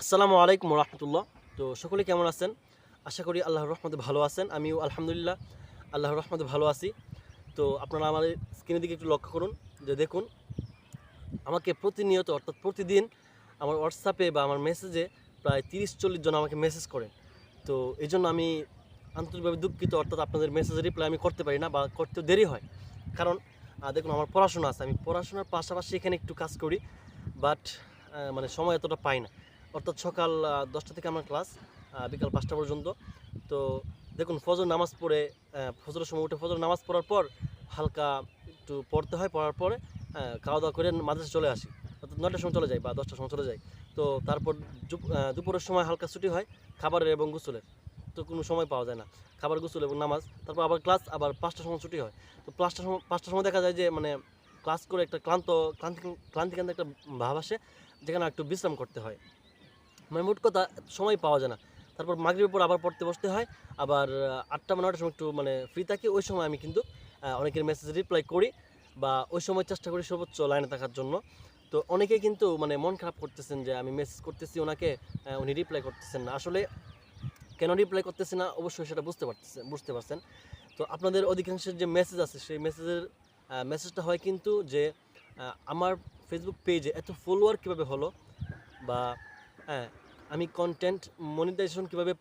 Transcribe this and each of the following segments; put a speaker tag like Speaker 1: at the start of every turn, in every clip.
Speaker 1: আসসালামু আলাইকুম রহমতুল্লাহ। তো সকলে কেমন আছেন? আশা করি আল্লাহর রহমতে ভালো আছেন। আমিও আলহামদুলিল্লাহ আল্লাহর রহমতে ভালো আছি। তো আপনারা আমাদের স্ক্রিনের দিকে একটু লক্ষ্য করুন, যে দেখুন আমাকে প্রতিনিয়ত অর্থাৎ প্রতিদিন আমার হোয়াটসঅ্যাপে বা আমার মেসেজে প্রায় 30-40 জন আমাকে মেসেজ করেন। তো এই জন্য আমি আন্তরিকভাবে দুঃখিত, অর্থাৎ আপনাদের মেসেজের রিপ্লাই আমি করতে পারি না বা করতে দেরি হয়। কারণ দেখুন, আমার পড়াশোনা আছে, আমি পড়াশোনার পাশাপাশি এখানে একটু কাজ করি, বাট মানে সময় এতটা পাই না। অর্থাৎ সকাল 10টা থেকে আমার ক্লাস, বিকাল 5টা পর্যন্ত। তো দেখুন, ফজর নামাজ পড়ে ফজরের সময় উঠে ফজর নামাজ পড়ার পর হালকা একটু পড়তে হয়, পড়ার পরে খাওয়া দাওয়া করে মাদ্রাসা চলে আসি, অর্থাৎ 9টার সময় চলে যাই বা 10টার সময় চলে যাই। তো তারপর দুপুরের সময় হালকা ছুটি হয় খাবারের এবং গোসলের। তো কোনো সময় পাওয়া যায় না, খাবার, গোসল এবং নামাজ, তারপর আবার ক্লাস, আবার 5টার সময় ছুটি হয়। তো 5টার সময় দেখা যায় যে মানে ক্লাস করে একটা ক্লান্তিকান্ত একটা ভাব আসে, যেখানে একটু বিশ্রাম করতে হয়। মানে মোট কথা সময় পাওয়া যায় না। তারপর মাগরিবের পর আবার পড়তে বসতে হয়। আবার 8টা বা 9টার সময় একটু মানে ফ্রি থাকি, ওই সময় আমি কিন্তু অনেকের মেসেজ রিপ্লাই করি বা ওই সময় চেষ্টা করি সর্বোচ্চ লাইনে থাকার জন্য। তো অনেকেই কিন্তু মানে মন খারাপ করতেছেন যে আমি মেসেজ করতেছি ওনাকে, উনি রিপ্লাই করতেছেন না। আসলে কেন রিপ্লাই করতেছে না অবশ্যই সেটা বুঝতে পারছেন। তো আপনাদের অধিকাংশের যে মেসেজ আছে সেই মেসেজটা হয় কিন্তু যে আমার ফেসবুক পেজে এত ফলোয়ার কীভাবে হলো, বা হ্যাঁ, আমি কন্টেন্ট মনিটাইজেশন কীভাবে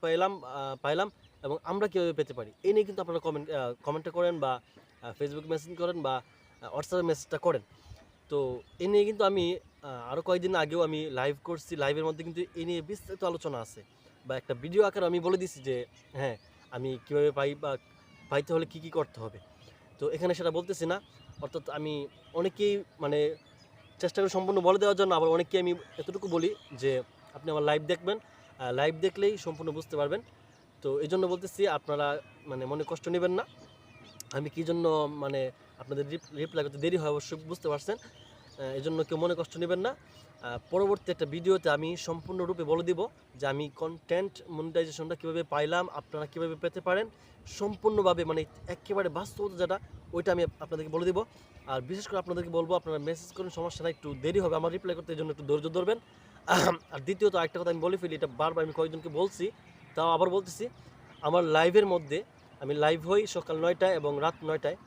Speaker 1: পাইলাম এবং আমরা কীভাবে পেতে পারি, এই নিয়ে কিন্তু আপনারা কমেন্টটা করেন বা ফেসবুক মেসেজ করেন বা হোয়াটসঅ্যাপে মেসেজটা করেন। তো এই নিয়ে কিন্তু আমি আরও কয়েকদিন আগেও আমি লাইভ করছি, লাইভের মধ্যে কিন্তু এই নিয়ে বিস্তারিত আলোচনা আছে, বা একটা ভিডিও আকারে আমি বলে দিছি যে হ্যাঁ, আমি কীভাবে পাই বা পাইতে হলে কী করতে হবে। তো এখানে সেটা বলতেছি না। অর্থাৎ আমি অনেকেই মানে চেষ্টা করি সম্পূর্ণ বলে দেওয়ার জন্য, আবার অনেককে আমি এতটুকু বলি যে আপনি আমার লাইভ দেখবেন, লাইভ দেখলেই সম্পূর্ণ বুঝতে পারবেন। তো এই জন্য বলতেছি, আপনারা মানে মনে কষ্ট নেবেন না। আমি কী জন্য মানে আপনাদের রিপ্লাই করতে দেরি হয় অবশ্যই বুঝতে পারছেন। এই জন্য কেউ মনে কষ্ট নেবেন না। পরবর্তী একটা ভিডিওতে আমি সম্পূর্ণরূপে বলে দিব যে আমি কন্টেন্ট মনিটাইজেশনটা কীভাবে পাইলাম, আপনারা কীভাবে পেতে পারেন, সম্পূর্ণভাবে মানে একেবারে বাস্তবতা যেটা, ওইটা আমি আপনাদেরকে বলে দিব। আর বিশেষ করে আপনাদেরকে বলবো, আপনারা মেসেজ করেন, সমস্যা নাই, একটু দেরি হবে আমার রিপ্লাই করতে, এই জন্য একটু ধৈর্য ধরবেন। আর দ্বিতীয়ত আরেকটা কথা আমি বলে ফেলি, এটা বারবার আমি কয়েকজনকে বলছি, তাও আবার বলতেছি, আমার লাইভের মধ্যে আমি লাইভ হই সকাল 9টায় এবং রাত 9টায়।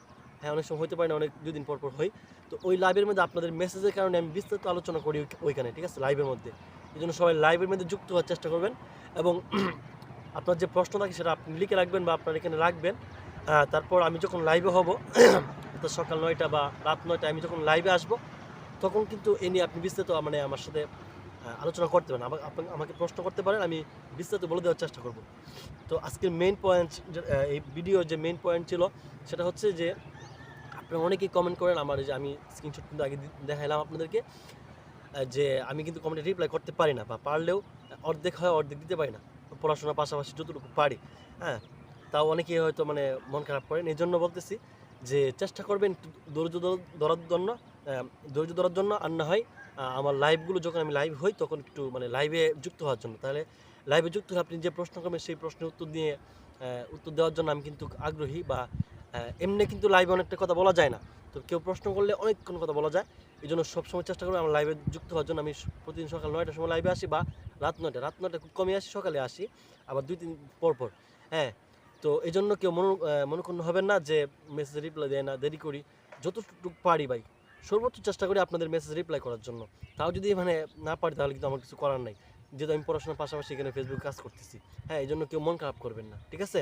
Speaker 1: হ্যাঁ, অনেক সময় হতে পারে না, অনেক 2 দিন পর হই। তো ওই লাইভের মধ্যে আপনাদের মেসেজের কারণে আমি বিস্তারিত আলোচনা করি ওইখানে, ঠিক আছে, লাইভের মধ্যে। এই জন্য সবাই লাইভের মধ্যে যুক্ত হওয়ার চেষ্টা করবেন এবং আপনার যে প্রশ্ন থাকে সেটা আপনি লিখে রাখবেন বা আপনার এখানে রাখবেন। তারপর আমি যখন লাইভে হব অর্থাৎ সকাল 9টা বা রাত 9টায় আমি যখন লাইভে আসব, তখন কিন্তু এ নিয়ে আপনি বিস্তারিত মানে আমার সাথে আলোচনা করতে পারেন, আপনি আমাকে প্রশ্ন করতে পারেন, আমি বিস্তারিত বলে দেওয়ার চেষ্টা করব। তো আজকের মেইন পয়েন্ট, এই ভিডিওর যে মেইন পয়েন্ট ছিল সেটা হচ্ছে যে আপনারা অনেকেই কমেন্ট করেন, আমার যে আমি স্ক্রিনশট কিন্তু আগে দেখাইলাম আপনাদেরকে, যে আমি কিন্তু কমেন্টে রিপ্লাই করতে পারি না, বা পারলেও অর্ধেক হয়, অর্ধেক দিতে পারি না, পড়াশোনার পাশাপাশি যতটুকু পারি। হ্যাঁ, তাও অনেকেই হয়তো মানে মন খারাপ করেন। এই জন্য বলতেছি যে চেষ্টা করবেন একটু ধরার জন্য, ধৈর্য ধরার জন্য, আর না হয় আমার লাইভগুলো যখন আমি লাইভ হই তখন একটু মানে লাইভে যুক্ত হওয়ার জন্য। তাহলে লাইভে যুক্ত হয়ে আপনি যে প্রশ্ন করবেন সেই প্রশ্নের উত্তর দেওয়ার জন্য আমি কিন্তু আগ্রহী। বা এমনি কিন্তু লাইভে অনেকটা কথা বলা যায় না, তো কেউ প্রশ্ন করলে অনেকক্ষণ কথা বলা যায়। এই জন্য সবসময় চেষ্টা করবো আমার লাইভে যুক্ত হওয়ার জন্য। আমি প্রতিদিন সকাল 9টার সময় লাইভে আসি, বা রাত 9টায় খুব কমই আসি, সকালে আসি আবার 2-3 পর। হ্যাঁ, তো এই জন্য কেউ মনোক্ষুণ্ণ হবেন না যে মেসেজ রিপ্লাই দেয় না, দেরি করি। যতটুকু পারি ভাই, সর্বোচ্চ চেষ্টা করি আপনাদের মেসেজ রিপ্লাই করার জন্য। তাও যদি মানে না পারি, তাহলে কিন্তু আমার কিছু করার নাই, যেহেতু আমি পড়াশোনার পাশাপাশি এখানে ফেসবুক কাজ করতেছি। হ্যাঁ, এই জন্য কেউ মন খারাপ করবেন না, ঠিক আছে?